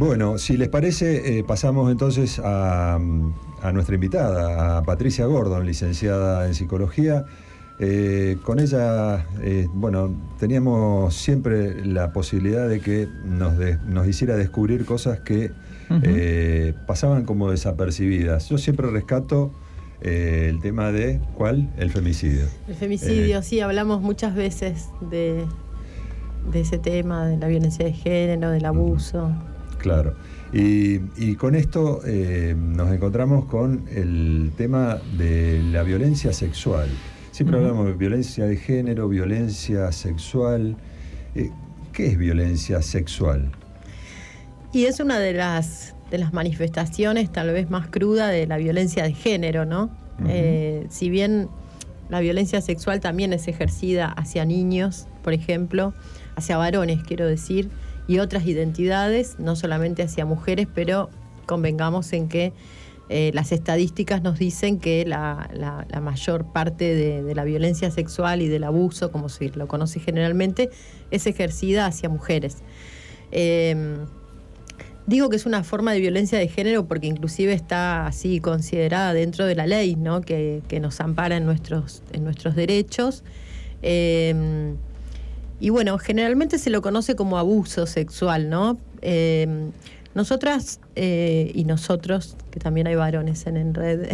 Bueno, si les parece, pasamos entonces a nuestra invitada, a Patricia Gordon, licenciada en Psicología. Con ella, teníamos siempre la posibilidad de que nos hiciera descubrir cosas que pasaban como desapercibidas. Yo siempre rescato el tema de, ¿cuál? El femicidio. El femicidio, sí, hablamos muchas veces de ese tema, de la violencia de género, del abuso. Claro. Y con esto nos encontramos con el tema de la violencia sexual. Siempre hablamos de violencia de género, violencia sexual. ¿Qué es violencia sexual? Y es una de las manifestaciones tal vez más cruda de la violencia de género, ¿no? Si bien la violencia sexual también es ejercida hacia niños, por ejemplo, hacia varones, quiero decir, y otras identidades, no solamente hacia mujeres, pero convengamos en que las estadísticas nos dicen que la mayor parte de la violencia sexual y del abuso, como se lo conoce generalmente, es ejercida hacia mujeres. Digo que es una forma de violencia de género porque inclusive está así considerada dentro de la ley, ¿no? que nos ampara en nuestros derechos. Y bueno, generalmente se lo conoce como abuso sexual, ¿no? Nosotras y nosotros, que también hay varones en red,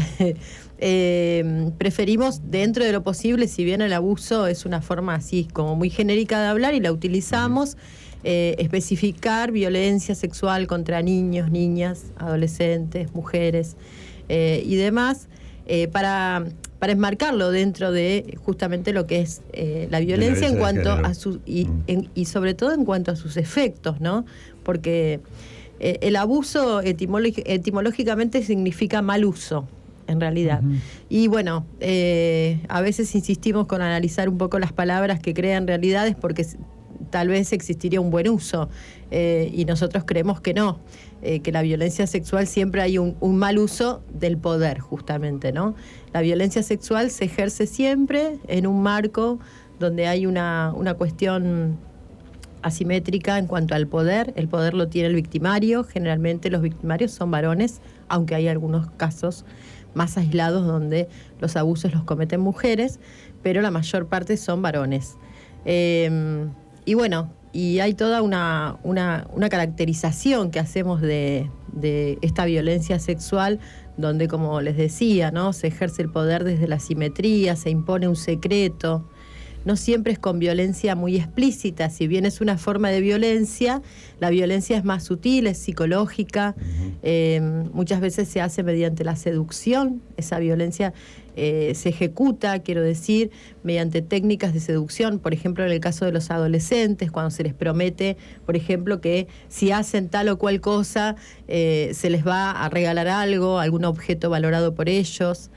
preferimos dentro de lo posible, si bien el abuso es una forma así como muy genérica de hablar y la utilizamos, especificar violencia sexual contra niños, niñas, adolescentes, mujeres y demás, para enmarcarlo dentro de justamente lo que es la violencia en cuanto a sus y sobre todo en cuanto a sus efectos, ¿no? Porque el abuso etimológicamente significa mal uso, en realidad. Y bueno, a veces insistimos con analizar un poco las palabras que crean realidades porque tal vez existiría un buen uso y nosotros creemos que no, que la violencia sexual siempre hay un mal uso del poder, justamente, ¿no? La violencia sexual se ejerce siempre en un marco donde hay una cuestión asimétrica en cuanto al poder. El poder lo tiene el victimario, generalmente los victimarios son varones, aunque hay algunos casos más aislados donde los abusos los cometen mujeres, pero la mayor parte son varones. Y bueno, y hay toda una caracterización que hacemos de esta violencia sexual, donde, como les decía, ¿no? Se ejerce el poder desde la simetría, se impone un secreto. No siempre es con violencia muy explícita, si bien es una forma de violencia, la violencia es más sutil, es psicológica, muchas veces se hace mediante la seducción, esa violencia se ejecuta, quiero decir, mediante técnicas de seducción, por ejemplo en el caso de los adolescentes, cuando se les promete, por ejemplo, que si hacen tal o cual cosa, se les va a regalar algo, algún objeto valorado por ellos.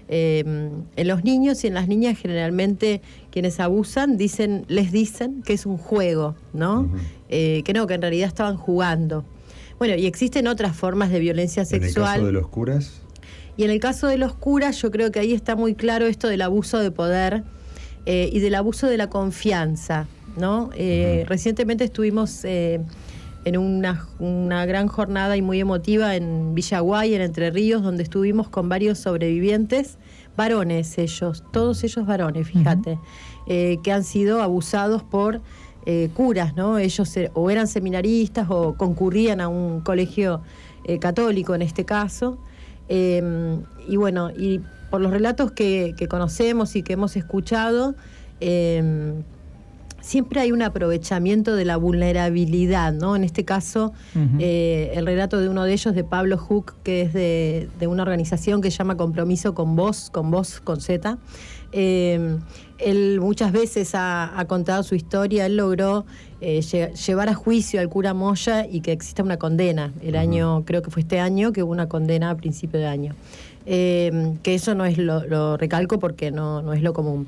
En los niños y en las niñas generalmente quienes abusan les dicen que es un juego, ¿no? Que en realidad estaban jugando. Bueno, y existen otras formas de violencia sexual. ¿En el caso de los curas? Y en el caso de los curas yo creo que ahí está muy claro esto del abuso de poder y del abuso de la confianza, ¿no? Recientemente estuvimos en una gran jornada y muy emotiva en Villaguay, en Entre Ríos, donde estuvimos con varios sobrevivientes, varones ellos, todos ellos varones, fíjate, que han sido abusados por curas, ¿no? Ellos o eran seminaristas o concurrían a un colegio católico en este caso, y bueno, y por los relatos que conocemos y que hemos escuchado, siempre hay un aprovechamiento de la vulnerabilidad, ¿no? En este caso, el relato de uno de ellos, de Pablo Hook, que es de una organización que se llama Compromiso con Voz, con Z. Él muchas veces ha contado su historia. Él logró llevar a juicio al cura Moya y que exista una condena. El año, creo que fue este año, que hubo una condena a principio de año. Que eso no es lo recalco porque no es lo común.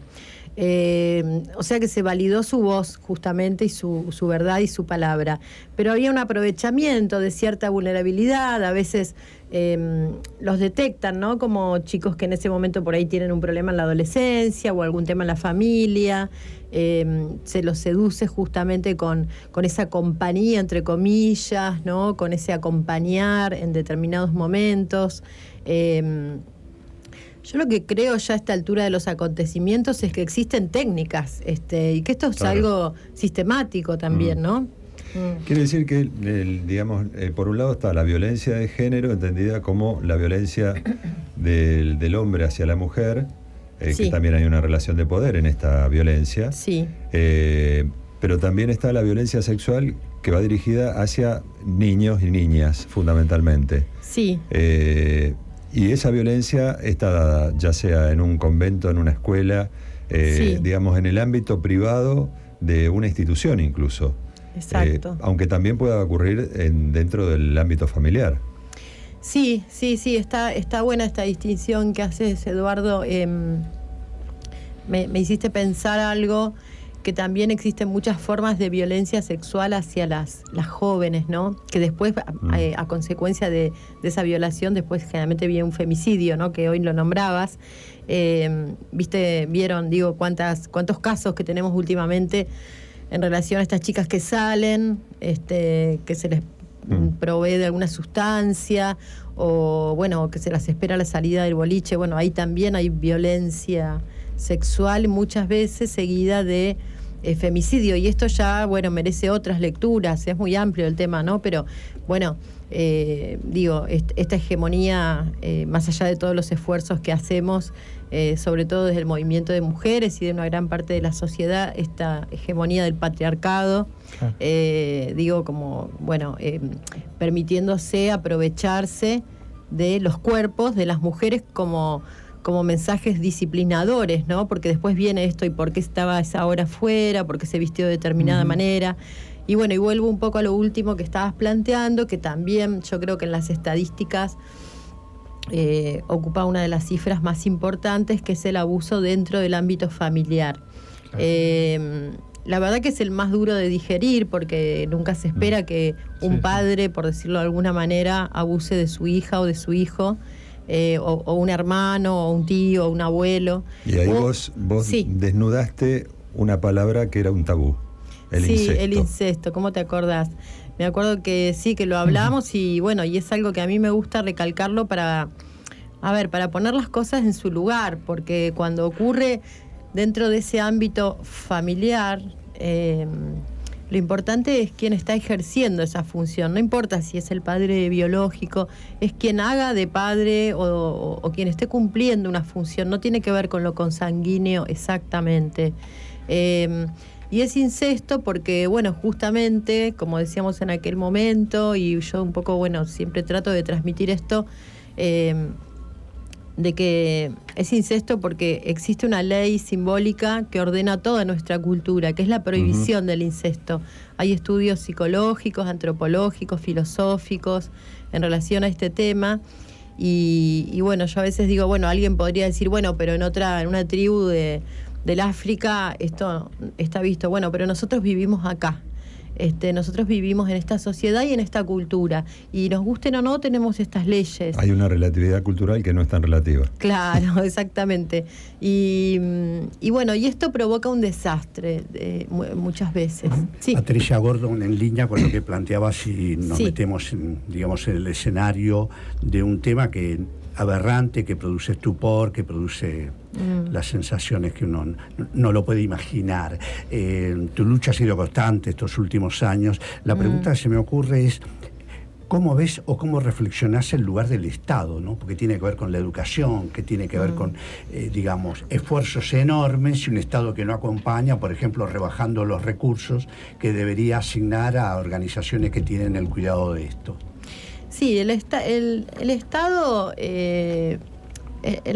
O sea que se validó su voz justamente y su verdad y su palabra, pero había un aprovechamiento de cierta vulnerabilidad, a veces los detectan, ¿no? Como chicos que en ese momento por ahí tienen un problema en la adolescencia o algún tema en la familia. Se los seduce justamente con esa compañía, entre comillas, ¿no? Con ese acompañar en determinados momentos. Yo lo que creo ya a esta altura de los acontecimientos es que existen técnicas, y que esto es algo sistemático también, ¿no? Quiere decir que, digamos, por un lado está la violencia de género, entendida como la violencia del hombre hacia la mujer, Sí. que también hay una relación de poder en esta violencia. Sí. Pero también está la violencia sexual que va dirigida hacia niños y niñas, fundamentalmente. Sí. Y esa violencia está dada, ya sea en un convento, en una escuela, Sí. digamos, en el ámbito privado de una institución incluso. Exacto. Aunque también pueda ocurrir dentro del ámbito familiar. Sí, está buena esta distinción que haces, Eduardo. Me hiciste pensar algo, que también existen muchas formas de violencia sexual hacia las jóvenes, ¿no? Que después, a consecuencia de esa violación, después generalmente viene un femicidio, ¿no? Que hoy lo nombrabas. Vieron, digo, cuántos casos que tenemos últimamente en relación a estas chicas que salen, que se les provee de alguna sustancia, o bueno, que se las espera a la salida del boliche. Bueno, ahí también hay violencia sexual, muchas veces seguida de femicidio, y esto ya, bueno, merece otras lecturas, es muy amplio el tema, ¿no? Pero bueno, esta hegemonía, más allá de todos los esfuerzos que hacemos, sobre todo desde el movimiento de mujeres y de una gran parte de la sociedad, esta hegemonía del patriarcado, como, bueno, permitiéndose aprovecharse de los cuerpos de las mujeres como mensajes disciplinadores, ¿no? Porque después viene esto, ¿y por qué estaba a esa hora afuera? ¿Por qué se vistió de determinada manera? Y bueno, y vuelvo un poco a lo último que estabas planteando, que también yo creo que en las estadísticas ocupa una de las cifras más importantes, que es el abuso dentro del ámbito familiar. Claro. La verdad que es el más duro de digerir, porque nunca se espera que un padre, por decirlo de alguna manera, abuse de su hija o de su hijo, o un hermano, o un tío, o un abuelo. Y ahí vos desnudaste una palabra que era un tabú, el incesto. Sí, el incesto, ¿cómo te acordás? Me acuerdo que sí, que lo hablamos, y bueno, y es algo que a mí me gusta recalcarlo para poner las cosas en su lugar, porque cuando ocurre dentro de ese ámbito familiar, lo importante es quién está ejerciendo esa función. No importa si es el padre biológico, es quien haga de padre o quien esté cumpliendo una función. No tiene que ver con lo consanguíneo exactamente. Y es incesto porque, bueno, justamente, como decíamos en aquel momento, y yo un poco, bueno, siempre trato de transmitir esto, de que es incesto porque existe una ley simbólica que ordena toda nuestra cultura, que es la prohibición del incesto. Hay estudios psicológicos, antropológicos, filosóficos en relación a este tema, y bueno, yo a veces digo, bueno, alguien podría decir, bueno, pero en una tribu del África esto está visto. Bueno, pero nosotros vivimos acá. Nosotros vivimos en esta sociedad y en esta cultura, y nos gusten o no, tenemos estas leyes. Hay una relatividad cultural que no es tan relativa. Claro, exactamente. Y bueno, y esto provoca un desastre muchas veces. Sí. Patricia Gordon, en línea con lo que planteaba, si nos metemos en el escenario de un tema que aberrante, que produce estupor, que produce las sensaciones que uno no lo puede imaginar. Tu lucha ha sido constante estos últimos años. La pregunta que se me ocurre es, ¿cómo ves o cómo reflexionás el lugar del Estado, ¿no? Porque tiene que ver con la educación, que tiene que ver con, esfuerzos enormes, y un Estado que no acompaña, por ejemplo, rebajando los recursos que debería asignar a organizaciones que tienen el cuidado de esto. Sí, el Estado, en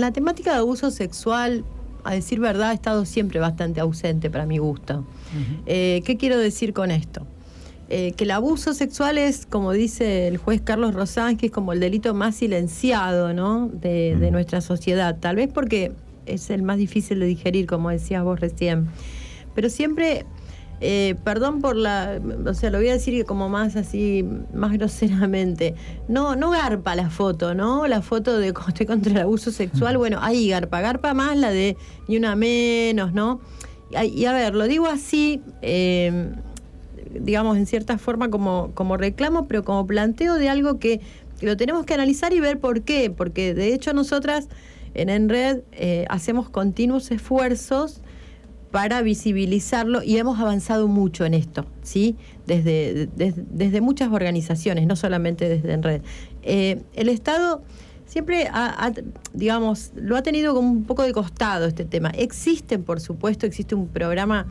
la temática de abuso sexual, a decir verdad, ha estado siempre bastante ausente para mi gusto. ¿Qué quiero decir con esto? Que el abuso sexual es, como dice el juez Carlos Rosansky, es como el delito más silenciado, ¿no?, de nuestra sociedad. Tal vez porque es el más difícil de digerir, como decías vos recién. Pero siempre perdón por o sea, lo voy a decir como más así, más groseramente, no garpa la foto, ¿no? La foto de cómo estoy contra el abuso sexual, bueno, ahí garpa más la de ni una menos, ¿no? Y a ver, lo digo así, digamos, en cierta forma como reclamo, pero como planteo de algo que lo tenemos que analizar y ver por qué, porque de hecho nosotras en ENRED hacemos continuos esfuerzos para visibilizarlo y hemos avanzado mucho en esto, ¿sí? Desde muchas organizaciones, no solamente desde ENRED. El Estado siempre digamos, lo ha tenido como un poco de costado este tema. Por supuesto, existe un programa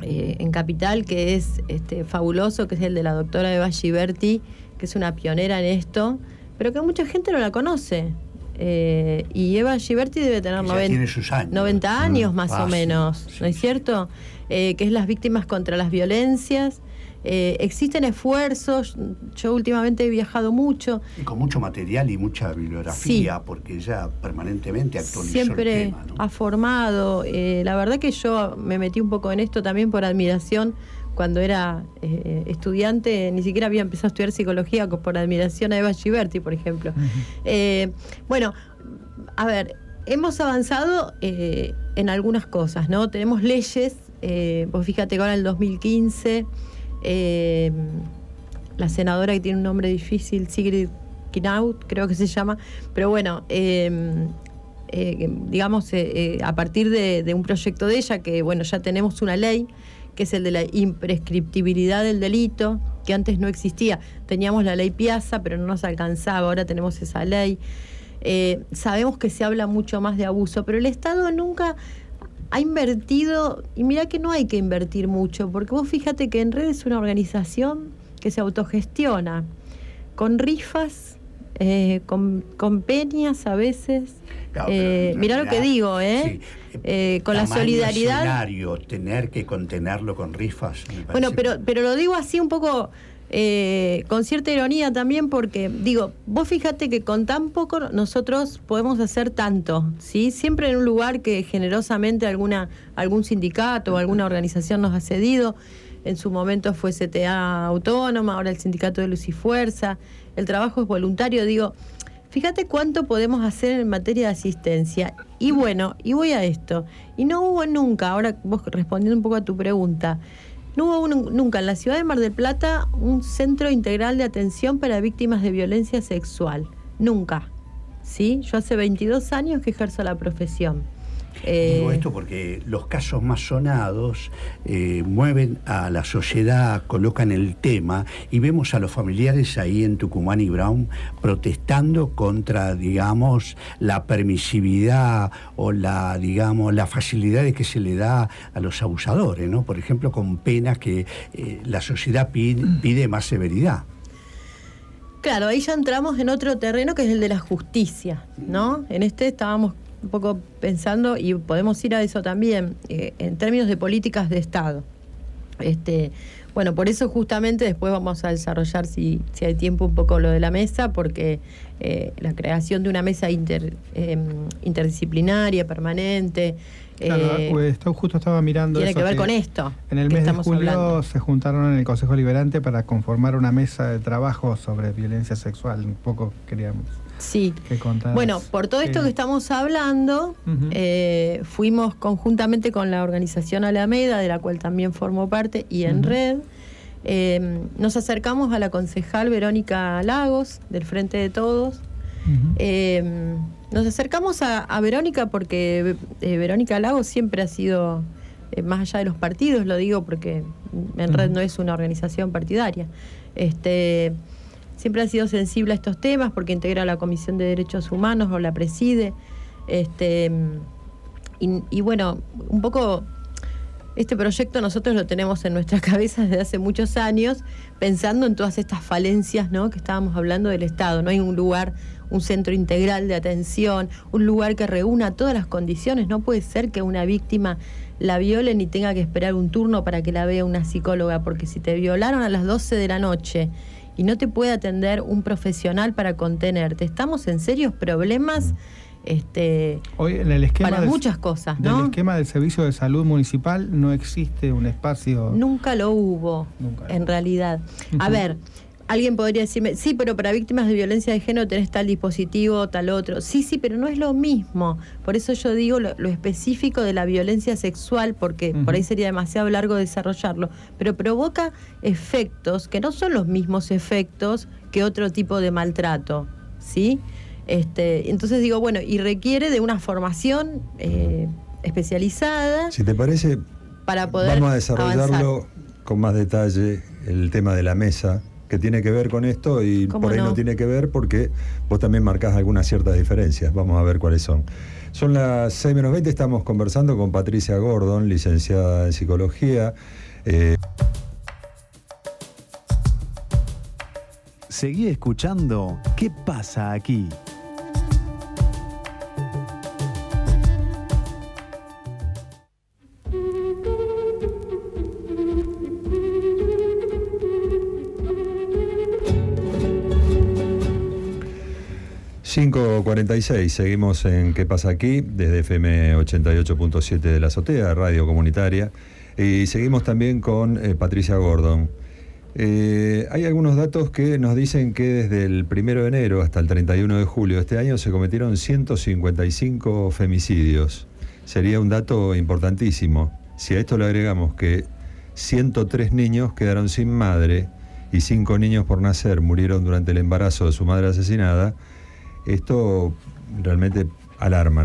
en Capital que es fabuloso, que es el de la doctora Eva Giberti, que es una pionera en esto, pero que mucha gente no la conoce. Y Eva Giberti debe tener 90 años más o menos, ¿no es cierto? Que es las víctimas contra las violencias. Existen esfuerzos, yo últimamente he viajado mucho. Y con mucho material y mucha bibliografía, sí, porque ella permanentemente actualizó siempre el tema, ¿no? Ha formado. La verdad que yo me metí un poco en esto también por admiración. Cuando era estudiante, ni siquiera había empezado a estudiar psicología por admiración a Eva Giberti, por ejemplo. Bueno, a ver, hemos avanzado en algunas cosas, ¿no? Tenemos leyes, vos fíjate que ahora en el 2015, la senadora que tiene un nombre difícil, Sigrid Knaut, creo que se llama, pero bueno, digamos, a partir de un proyecto de ella, que bueno, ya tenemos una ley, que es el de la imprescriptibilidad del delito, que antes no existía. Teníamos la ley Piazza, pero no nos alcanzaba, ahora tenemos esa ley. Sabemos que se habla mucho más de abuso, pero el Estado nunca ha invertido, y mirá que no hay que invertir mucho, porque vos fíjate que ENRED es una organización que se autogestiona, con rifas, con peñas a veces. Claro, mirá lo que digo, sí, con la solidaridad. Tener que contenerlo con rifas. Bueno, pero lo digo así un poco con cierta ironía también, porque digo, vos fíjate que con tan poco nosotros podemos hacer tanto, ¿sí? Siempre en un lugar que generosamente algún sindicato o alguna organización nos ha cedido. En su momento fue CTA Autónoma, ahora el Sindicato de Luz y Fuerza. El trabajo es voluntario, digo. Fíjate cuánto podemos hacer en materia de asistencia. Y bueno, y voy a esto. Y no hubo nunca, ahora vos respondiendo un poco a tu pregunta, no hubo nunca en la ciudad de Mar del Plata un centro integral de atención para víctimas de violencia sexual. Nunca. ¿Sí? Yo hace 22 años que ejerzo la profesión. Digo esto porque los casos más sonados mueven a la sociedad, colocan el tema y vemos a los familiares ahí en Tucumán y Brown protestando contra, digamos, la permisividad o las facilidades que se le da a los abusadores, ¿no? Por ejemplo, con penas que la sociedad pide más severidad. Claro, ahí ya entramos en otro terreno que es el de la justicia, ¿no? En este estábamos un poco pensando, y podemos ir a eso también, en términos de políticas de Estado. Bueno, por eso justamente después vamos a desarrollar, si hay tiempo, un poco lo de la mesa, porque la creación de una mesa interdisciplinaria, permanente... Claro, justo estaba mirando tiene eso que ver con esto. En el mes de julio se juntaron en el Consejo Liberante para conformar una mesa de trabajo sobre violencia sexual. Un poco queríamos... Sí, bueno, por todo esto que estamos hablando, fuimos conjuntamente con la organización Alameda, de la cual también formo parte, y ENRED, nos acercamos a la concejal Verónica Lagos, del Frente de Todos. Nos acercamos a Verónica porque Verónica Lagos siempre ha sido, más allá de los partidos, lo digo porque ENRED no es una organización partidaria, siempre ha sido sensible a estos temas porque integra la Comisión de Derechos Humanos o la preside. Y bueno, un poco este proyecto nosotros lo tenemos en nuestra cabeza desde hace muchos años, pensando en todas estas falencias, ¿no?, que estábamos hablando del Estado. No hay un lugar, un centro integral de atención, un lugar que reúna todas las condiciones. No puede ser que una víctima la violen y tenga que esperar un turno para que la vea una psicóloga, porque si te violaron a las 12 de la noche y no te puede atender un profesional para contenerte, estamos en serios problemas Hoy en el esquema para muchas cosas, ¿no? Del esquema del servicio de salud municipal no existe un espacio. Nunca lo hubo, en realidad. A ver, alguien podría decirme, sí, pero para víctimas de violencia de género tenés tal dispositivo, tal otro. Sí, pero no es lo mismo. Por eso yo digo lo específico de la violencia sexual, porque por ahí sería demasiado largo desarrollarlo, pero provoca efectos que no son los mismos efectos que otro tipo de maltrato, ¿sí? Entonces digo, bueno, y requiere de una formación especializada. Si te parece, para poder vamos a desarrollarlo avanzar con más detalle, el tema de la mesa, que tiene que ver con esto y por ahí no tiene que ver porque vos también marcás algunas ciertas diferencias. Vamos a ver cuáles son. Son las 6:20, estamos conversando con Patricia Gordon, licenciada en Psicología. Seguí escuchando ¿Qué pasa aquí? ...5:46, seguimos en ¿Qué pasa aquí? Desde FM 88.7 de la Azotea, radio comunitaria. Y seguimos también con Patricia Gordon. Hay algunos datos que nos dicen que desde el 1 de enero hasta el 31 de julio de este año se cometieron 155 femicidios. Sería un dato importantísimo. Si a esto le agregamos que 103 niños quedaron sin madre y 5 niños por nacer murieron durante el embarazo de su madre asesinada, esto realmente alarma.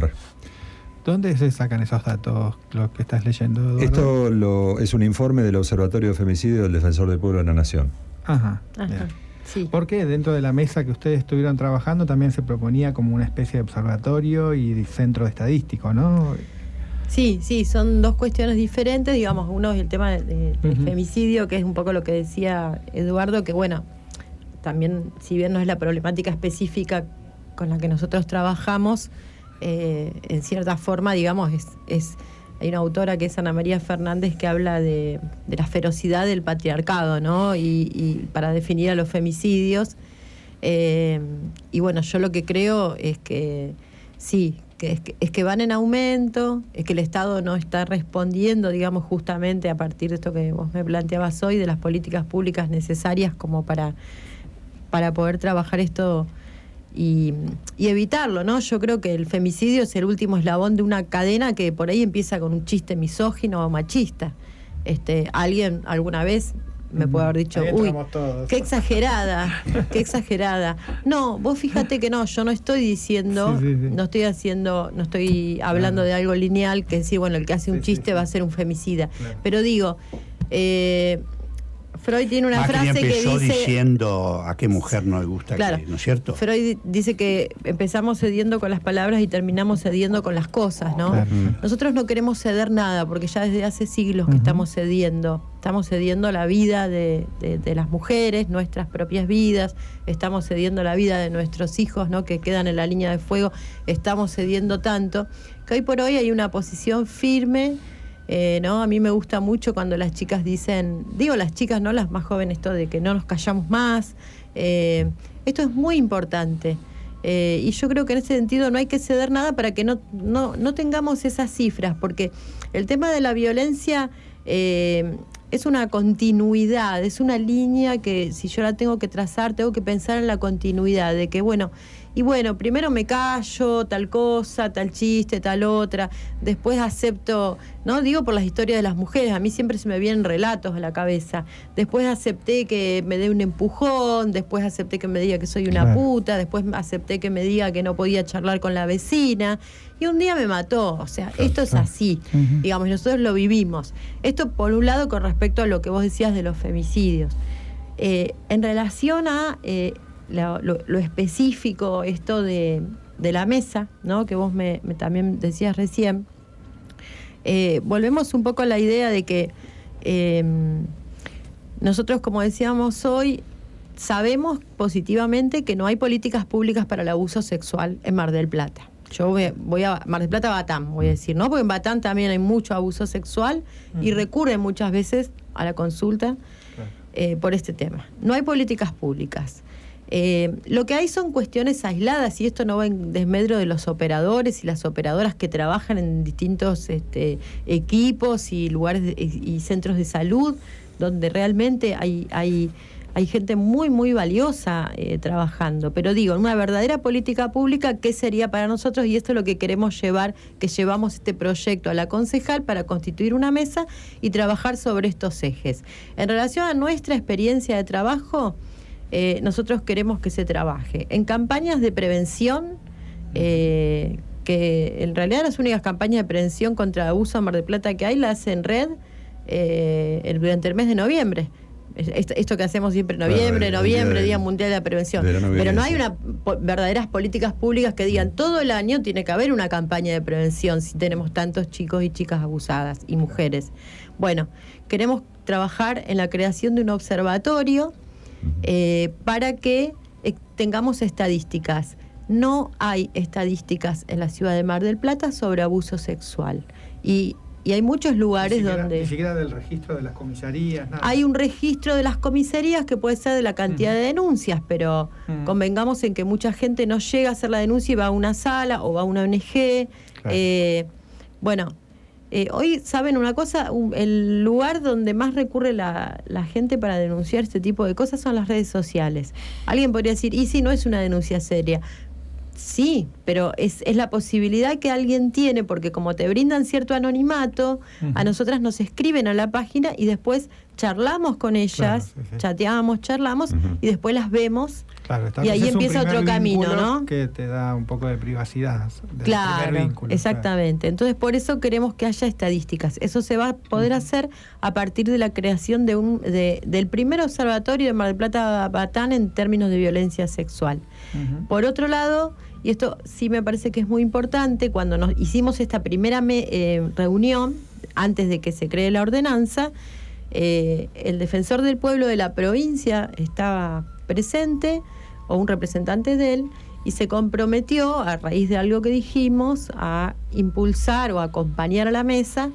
¿Dónde se sacan esos datos, lo que estás leyendo, Eduardo? Esto es un informe del Observatorio de Femicidio del Defensor del Pueblo de la Nación. Ajá. Sí. Porque dentro de la mesa que ustedes estuvieron trabajando también se proponía como una especie de observatorio y centro estadístico, ¿no? Sí, son dos cuestiones diferentes, digamos, uno es el tema del femicidio, que es un poco lo que decía Eduardo, que bueno, también si bien no es la problemática específica con la que nosotros trabajamos, en cierta forma, digamos, hay una autora que es Ana María Fernández que habla de la ferocidad del patriarcado, ¿no? Y para definir a los femicidios. Y bueno, yo lo que creo es que sí, es que van en aumento, es que el Estado no está respondiendo, digamos, justamente a partir de esto que vos me planteabas hoy, de las políticas públicas necesarias como para poder trabajar esto y evitarlo, ¿no? Yo creo que el femicidio es el último eslabón de una cadena que por ahí empieza con un chiste misógino o machista. Alguien alguna vez me puede haber dicho, uy, qué exagerada. No, vos fíjate que no, yo no estoy diciendo, no estoy hablando de algo lineal, que decir, bueno, el que hace un chiste va a ser un femicida. Claro. Pero digo, Freud tiene una frase que dice... diciendo a qué mujer no le gusta, claro, ¿no es cierto? Freud dice que empezamos cediendo con las palabras y terminamos cediendo con las cosas, ¿no? Claro. Nosotros no queremos ceder nada, porque ya desde hace siglos que estamos cediendo la vida de las mujeres, nuestras propias vidas, estamos cediendo la vida de nuestros hijos, ¿no? Que quedan en la línea de fuego, estamos cediendo tanto, que hoy por hoy hay una posición firme. ¿No? A mí me gusta mucho cuando las chicas dicen, digo las chicas, no las más jóvenes, esto de que no nos callamos más. Esto es muy importante. Y yo creo que en ese sentido no hay que ceder nada para que no tengamos esas cifras, porque el tema de la violencia es una continuidad, es una línea que si yo la tengo que trazar, tengo que pensar en la continuidad, de que bueno, primero me callo, tal cosa, tal chiste, tal otra, después acepto, no digo por las historias de las mujeres, a mí siempre se me vienen relatos a la cabeza, después acepté que me dé un empujón, después acepté que me diga que soy una puta, después acepté que me diga que no podía charlar con la vecina, y un día me mató, o sea, esto es así, digamos, nosotros lo vivimos. Esto por un lado con respecto a lo que vos decías de los femicidios. En relación a... Lo específico, esto de la mesa, ¿no? Que vos me también decías recién, volvemos un poco a la idea de que nosotros, como decíamos hoy, sabemos positivamente que no hay políticas públicas para el abuso sexual en Mar del Plata. Yo voy a Mar del Plata, Batán, voy a decir, ¿no? Porque en Batán también hay mucho abuso sexual y recurren muchas veces a la consulta por este tema. No hay políticas públicas. Lo que hay son cuestiones aisladas, y esto no va en desmedro de los operadores y las operadoras que trabajan en distintos equipos y lugares y centros de salud, donde realmente hay gente muy, muy valiosa trabajando. Pero digo, una verdadera política pública, ¿qué sería para nosotros? Y esto es lo que queremos llevar, que llevamos este proyecto a la concejal para constituir una mesa y trabajar sobre estos ejes. En relación a nuestra experiencia de trabajo, nosotros queremos que se trabaje en campañas de prevención, que en realidad las únicas campañas de prevención contra abuso en Mar del Plata que hay las hace en red durante el mes de noviembre. Esto que hacemos siempre en noviembre, Día Mundial de la Prevención. Pero no hay verdaderas políticas públicas que digan todo el año tiene que haber una campaña de prevención si tenemos tantos chicos y chicas abusadas y mujeres. Bueno, queremos trabajar en la creación de un observatorio para que tengamos estadísticas. No hay estadísticas en la ciudad de Mar del Plata sobre abuso sexual. Y hay muchos lugares donde... Ni siquiera del registro de las comisarías, nada. Hay un registro de las comisarías que puede ser de la cantidad de denuncias, pero convengamos en que mucha gente no llega a hacer la denuncia y va a una sala o va a una ONG. Claro. Hoy, ¿saben una cosa? El lugar donde más recurre la gente para denunciar este tipo de cosas son las redes sociales. Alguien podría decir, ¿y si no es una denuncia seria? Sí, pero es la posibilidad que alguien tiene, porque como te brindan cierto anonimato, a nosotras nos escriben a la página y después charlamos con ellas, chateamos, charlamos y después las vemos. Claro, y ahí empieza otro camino, ¿no? Que te da un poco de privacidad. Claro, vínculo, exactamente. Claro. Entonces, por eso queremos que haya estadísticas. Eso se va a poder hacer a partir de la creación del primer observatorio de Mar del Plata Batán en términos de violencia sexual. Por otro lado, y esto sí me parece que es muy importante, cuando nos hicimos esta primera reunión, antes de que se cree la ordenanza, el defensor del pueblo de la provincia estaba presente, o un representante de él, y se comprometió, a raíz de algo que dijimos, a impulsar o acompañar a la mesa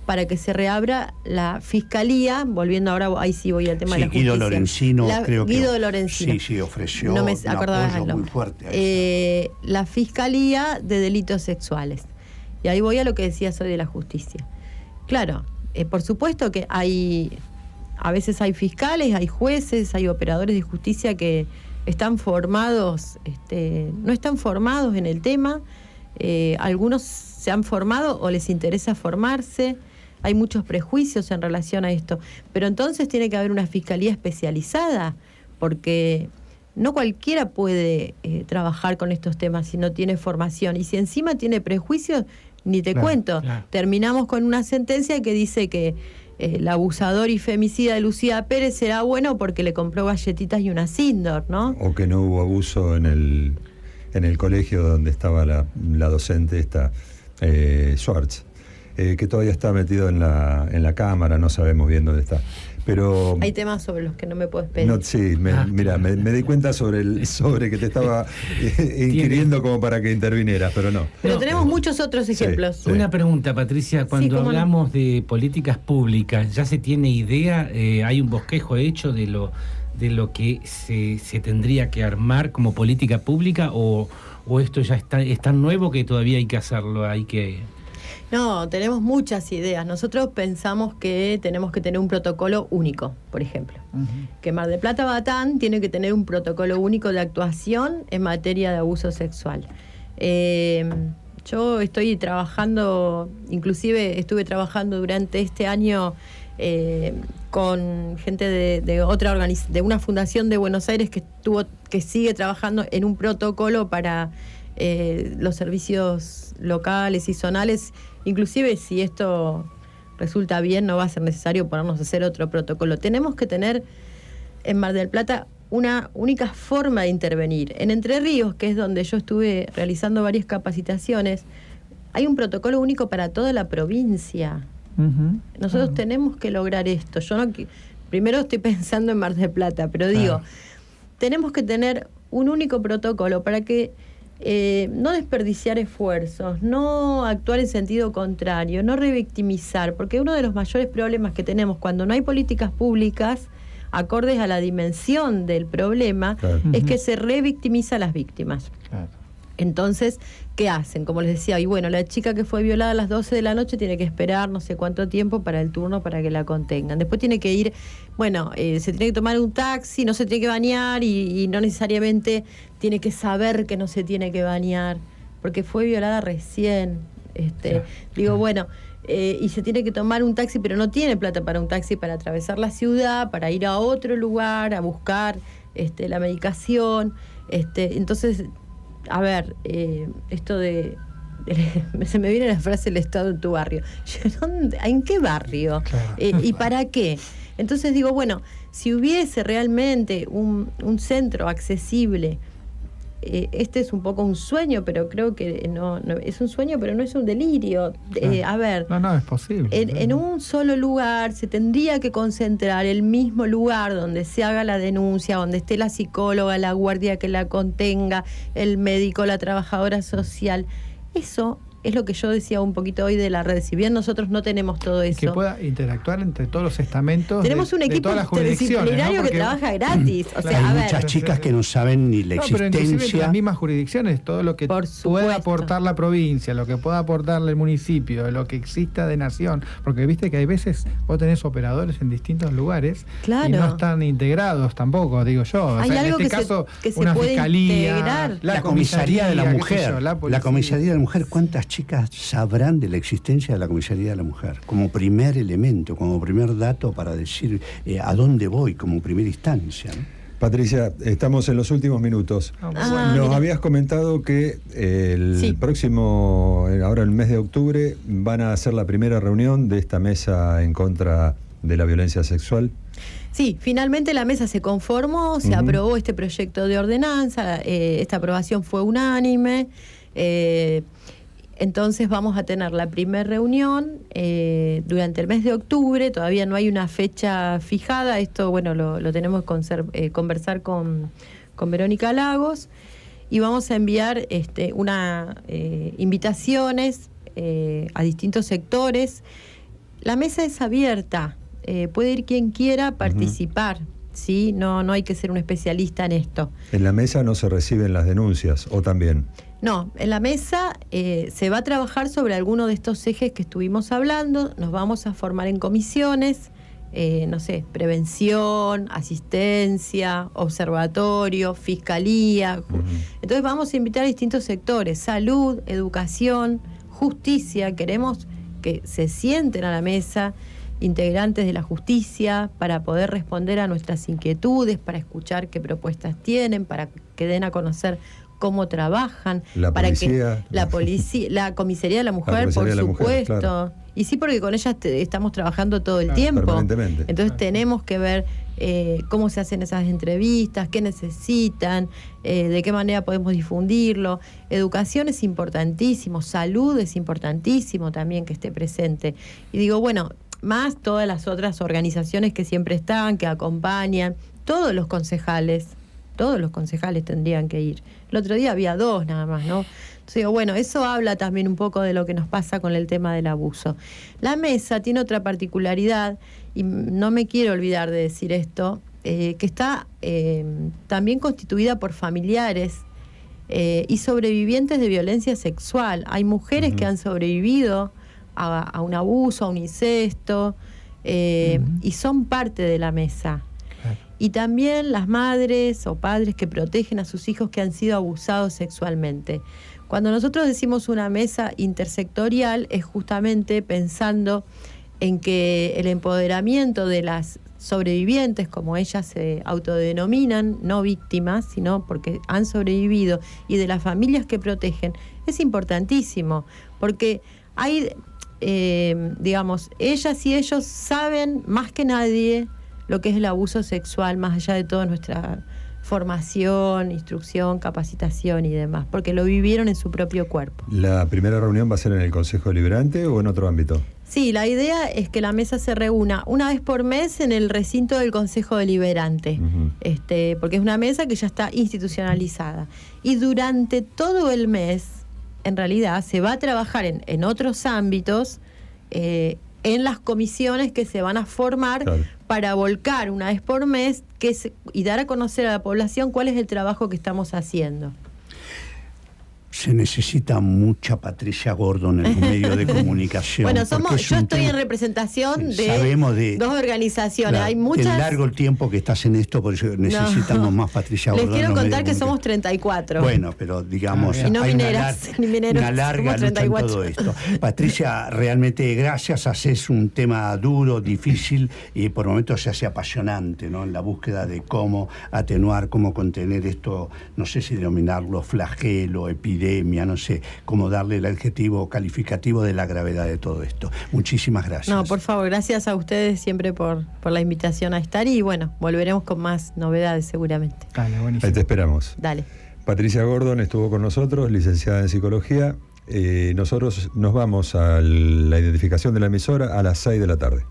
para que se reabra la fiscalía, volviendo ahora, ahí sí voy al tema de la justicia. Guido Lorenzino, creo que... Guido Lorenzino. Sí, ofreció no me un apoyo muy fuerte a eso. La Fiscalía de Delitos Sexuales. Y ahí voy a lo que decías hoy de la justicia. Claro, por supuesto que a veces hay fiscales, hay jueces, hay operadores de justicia que están formados, no están formados en el tema, algunos se han formado o les interesa formarse, hay muchos prejuicios en relación a esto, pero entonces tiene que haber una fiscalía especializada, porque no cualquiera puede trabajar con estos temas si no tiene formación, y si encima tiene prejuicios, ni te cuento. Terminamos con una sentencia que dice que el abusador y femicida de Lucía Pérez será bueno porque le compró galletitas y una Sindor, ¿no? O que no hubo abuso en el colegio donde estaba la docente esta, Schwartz, que todavía está metido en la cámara, no sabemos bien dónde está. Pero hay temas sobre los que no me puedo esperar. No, sí, mira, me di cuenta sobre que te estaba inquiriendo como para que intervinieras, pero no. Pero tenemos muchos otros ejemplos. Sí. Una pregunta, Patricia, cuando hablamos de políticas públicas, ¿ya se tiene idea? ¿Hay un bosquejo hecho de lo que se tendría que armar como política pública o esto ya es tan nuevo que todavía hay que hacerlo, No, tenemos muchas ideas. Nosotros pensamos que tenemos que tener un protocolo único, por ejemplo. Que Mar del Plata Batán tiene que tener un protocolo único de actuación en materia de abuso sexual. Yo estoy trabajando, inclusive estuve trabajando durante este año con gente de una fundación de Buenos Aires que sigue trabajando en un protocolo para los servicios locales y zonales. Inclusive si esto resulta bien, no va a ser necesario ponernos a hacer otro protocolo. Tenemos que tener en Mar del Plata una única forma de intervenir. En Entre Ríos, que es donde yo estuve realizando varias capacitaciones, hay un protocolo único para toda la provincia. Nosotros tenemos que lograr esto. Primero estoy pensando en Mar del Plata, pero digo, tenemos que tener un único protocolo para que no desperdiciar esfuerzos, no actuar en sentido contrario, no revictimizar, porque uno de los mayores problemas que tenemos cuando no hay políticas públicas, acordes a la dimensión del problema, es que se revictimiza a las víctimas. Claro. Entonces, ¿qué hacen? Como les decía, y bueno, la chica que fue violada a las 12 de la noche tiene que esperar no sé cuánto tiempo para el turno para que la contengan. Después tiene que ir, bueno, se tiene que tomar un taxi, no se tiene que bañar y no necesariamente tiene que saber que no se tiene que bañar, porque fue violada recién. Digo, bueno, y se tiene que tomar un taxi, pero no tiene plata para un taxi para atravesar la ciudad, para ir a otro lugar, a buscar la medicación. Entonces, a ver, esto de se me viene la frase el Estado en tu barrio. ¿En qué barrio? Claro. ¿Y para qué? Entonces digo, bueno, si hubiese realmente un centro accesible, este es un poco un sueño, pero creo que no es un sueño, pero no es un delirio. A ver, no es posible. En un solo lugar se tendría que concentrar el mismo lugar donde se haga la denuncia, donde esté la psicóloga, la guardia que la contenga, el médico, la trabajadora social. Eso es lo que yo decía un poquito hoy de la red. Si bien nosotros no tenemos todo eso, que pueda interactuar entre todos los estamentos. Tenemos un equipo interdisciplinario, ¿no? Que trabaja gratis. O sea, hay muchas chicas que no saben ni la existencia. Pero inclusive las mismas jurisdicciones, todo lo que pueda aportar la provincia, lo que pueda aportar el municipio, lo que exista de nación. Porque viste que hay veces vos tenés operadores en distintos lugares, claro, y no están integrados tampoco, digo yo. Hay algo en este caso, una fiscalía, la comisaría de la mujer. La comisaría de la mujer, ¿cuántas chicas sabrán de la existencia de la comisaría de la mujer? Como primer elemento, como primer dato para decir a dónde voy, como primera instancia, ¿no? Patricia, estamos en los últimos minutos. Nos habías comentado que el próximo, ahora el mes de octubre, van a hacer la primera reunión de esta mesa en contra de la violencia sexual. Sí, finalmente la mesa se conformó, se aprobó este proyecto de ordenanza, esta aprobación fue unánime. Entonces vamos a tener la primera reunión durante el mes de octubre. Todavía no hay una fecha fijada. Esto, bueno, lo tenemos que conversar con Verónica Lagos. Y vamos a enviar invitaciones a distintos sectores. La mesa es abierta. Puede ir quien quiera participar. ¿Sí? No hay que ser un especialista en esto. ¿En la mesa no se reciben las denuncias o también? No, en la mesa se va a trabajar sobre alguno de estos ejes que estuvimos hablando. Nos vamos a formar en comisiones, prevención, asistencia, observatorio, fiscalía. Entonces vamos a invitar a distintos sectores: salud, educación, justicia. Queremos que se sienten a la mesa integrantes de la justicia para poder responder a nuestras inquietudes, para escuchar qué propuestas tienen, para que den a conocer cómo trabajan, para que la comisaría de la mujer, por supuesto, claro. Y sí, porque con ellas estamos trabajando todo el tiempo, entonces tenemos que ver cómo se hacen esas entrevistas, qué necesitan, de qué manera podemos difundirlo. Educación es importantísimo, salud es importantísimo también que esté presente. Y digo, bueno, más todas las otras organizaciones que siempre están, que acompañan, todos los concejales tendrían que ir. El otro día había 2 nada más, ¿no? Entonces digo, bueno, eso habla también un poco de lo que nos pasa con el tema del abuso. La mesa tiene otra particularidad, y no me quiero olvidar de decir esto, que está también constituida por familiares y sobrevivientes de violencia sexual. Hay mujeres que han sobrevivido a un abuso, a un incesto, y son parte de la mesa. Y también las madres o padres que protegen a sus hijos que han sido abusados sexualmente. Cuando nosotros decimos una mesa intersectorial, es justamente pensando en que el empoderamiento de las sobrevivientes, como ellas se autodenominan, no víctimas, sino porque han sobrevivido, y de las familias que protegen, es importantísimo, porque hay, ellas y ellos saben más que nadie lo que es el abuso sexual, más allá de toda nuestra formación, instrucción, capacitación y demás, porque lo vivieron en su propio cuerpo. ¿La primera reunión va a ser en el Consejo Deliberante o en otro ámbito? Sí, la idea es que la mesa se reúna una vez por mes en el recinto del Consejo Deliberante, porque es una mesa que ya está institucionalizada. Y durante todo el mes, en realidad, se va a trabajar en otros ámbitos en las comisiones que se van a formar para volcar una vez por mes y dar a conocer a la población cuál es el trabajo que estamos haciendo. Se necesita mucha Patricia Gordon en el medio de comunicación. Bueno, yo estoy en representación de dos organizaciones. Claro, hay muchas. Es largo el tiempo que estás en esto, por eso necesitamos más Patricia Gordon. Les quiero contar que somos 34. Bueno, pero digamos, y no hay mineras, ni mineros, una larga lucha en todo esto. Patricia, realmente gracias, haces un tema duro, difícil y por momentos se hace apasionante, ¿no? En la búsqueda de cómo atenuar, cómo contener esto, no sé si denominarlo flagelo, epidemia, no sé cómo darle el adjetivo calificativo de la gravedad de todo esto. Muchísimas gracias. No, por favor, gracias a ustedes siempre por la invitación a estar y bueno, volveremos con más novedades seguramente. Dale, buenísimo. Ahí te esperamos. Dale. Patricia Gordon estuvo con nosotros, licenciada en Psicología. Nosotros nos vamos a la identificación de la emisora a las 6 de la tarde.